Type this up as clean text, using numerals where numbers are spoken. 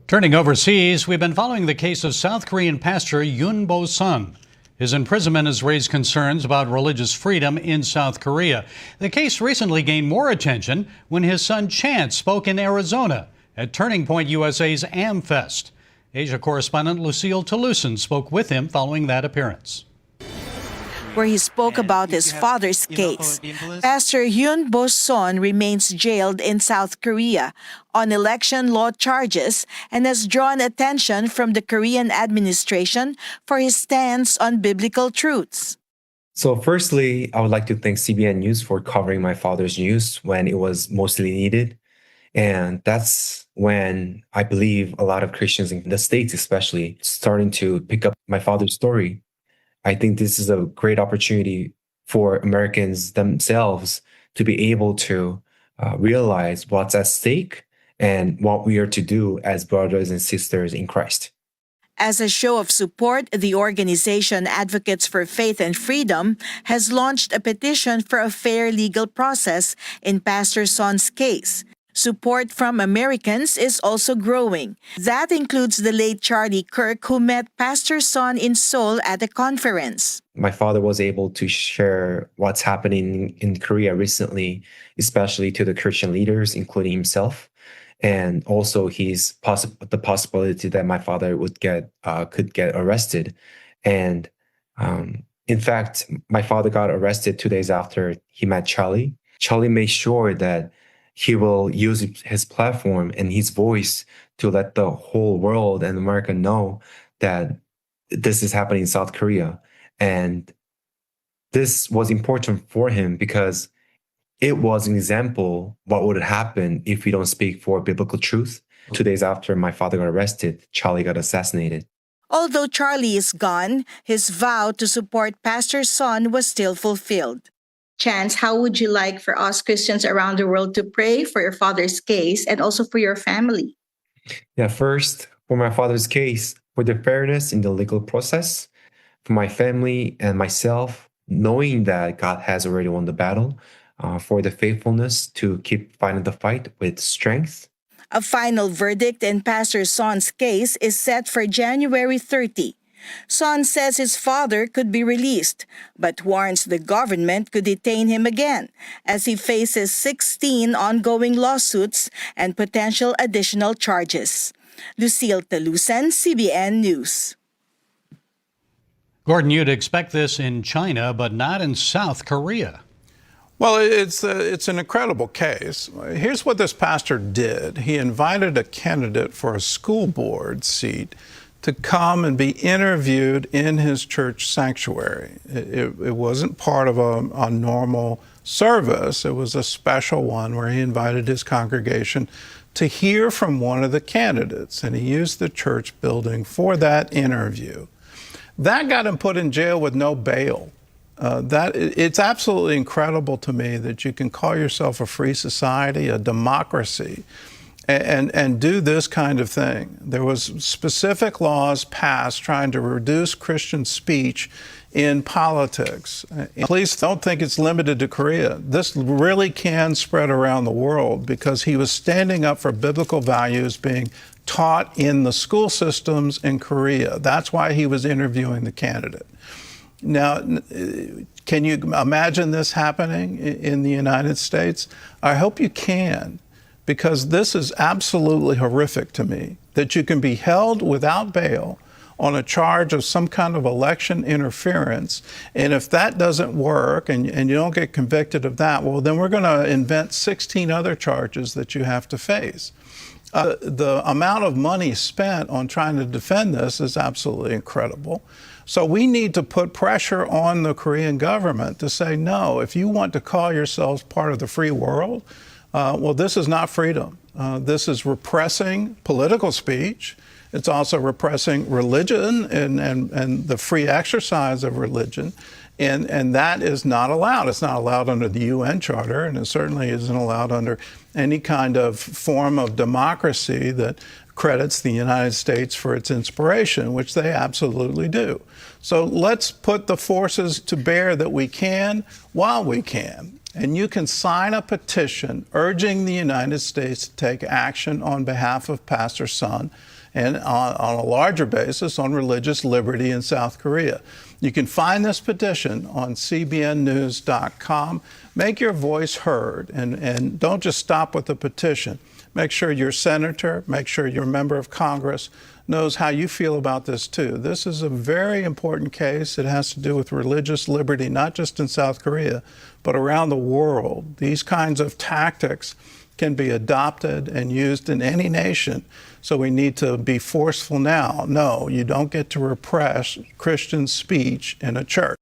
Turning overseas, we've been following the case of South Korean pastor Yoon Bo-sun. His imprisonment has raised concerns about religious freedom in South Korea. The case recently gained more attention when his son Chance spoke in Arizona at Turning Point USA's AmFest. Asia correspondent Lucille Toulousan spoke with him following that appearance, where he spoke about his father's case. Pastor Yoon Bo-sun remains jailed in South Korea on election law charges and has drawn attention from the Korean administration for his stance on biblical truths. So firstly, I would like to thank CBN News for covering my father's news when it was mostly needed. And that's when I believe a lot of Christians in the States especially starting to pick up my father's story. I think this is a great opportunity for Americans themselves to be able to realize what's at stake and what we are to do as brothers and sisters in Christ. As a show of support, the organization Advocates for Faith and Freedom has launched a petition for a fair legal process in Pastor Son's case. Support from Americans is also growing. That includes the late Charlie Kirk, who met Pastor Son in Seoul at a conference. My father was able to share what's happening in Korea recently, especially to the Christian leaders, including himself, and also the possibility that my father could get arrested. And in fact, my father got arrested 2 days after he met Charlie. Charlie made sure that he will use his platform and his voice to let the whole world and America know that this is happening in South Korea. And this was important for him because it was an example what would happen if we don't speak for biblical truth. 2 days after my father got arrested, Charlie got assassinated. Although Charlie is gone, his vow to support Pastor Son was still fulfilled. Chance, how would you like for us Christians around the world to pray for your father's case and also for your family? Yeah, first, for my father's case, for the fairness in the legal process, for my family and myself, knowing that God has already won the battle, for the faithfulness to keep fighting the fight with strength. A final verdict in Pastor Son's case is set for January 30. Son says his father could be released, but warns the government could detain him again as he faces 16 ongoing lawsuits and potential additional charges. Lucille Toulousan, CBN News. Gordon, you'd expect this in China, but not in South Korea. Well, it's an incredible case. Here's what this pastor did. He invited a candidate for a school board seat to come and be interviewed in his church sanctuary. It wasn't part of a normal service. It was a special one where he invited his congregation to hear from one of the candidates, and he used the church building for that interview. That got him put in jail with no bail. It's absolutely incredible to me that you can call yourself a free society, a democracy, and do this kind of thing. There was specific laws passed trying to reduce Christian speech in politics. Please don't think it's limited to Korea. This really can spread around the world because he was standing up for biblical values being taught in the school systems in Korea. That's why he was interviewing the candidate. Now, can you imagine this happening in the United States? I hope you can, because this is absolutely horrific to me, that you can be held without bail on a charge of some kind of election interference. And if that doesn't work and you don't get convicted of that, well, then we're going to invent 16 other charges that you have to face. The amount of money spent on trying to defend this is absolutely incredible. So we need to put pressure on the Korean government to say, no, if you want to call yourselves part of the free world, well, this is not freedom. This is repressing political speech. It's also repressing religion and the free exercise of religion. And that is not allowed. It's not allowed under the UN Charter, and it certainly isn't allowed under any kind of form of democracy that credits the United States for its inspiration, which they absolutely do. So let's put the forces to bear that we can while we can. And you can sign a petition urging the United States to take action on behalf of Pastor Son and on a larger basis on religious liberty in South Korea. You can find this petition on cbnnews.com. Make your voice heard and don't just stop with the petition. Make sure your senator, make sure your member of Congress knows how you feel about this too. This is a very important case. It has to do with religious liberty, not just in South Korea, but around the world. These kinds of tactics can be adopted and used in any nation. So we need to be forceful now. No, you don't get to repress Christian speech in a church.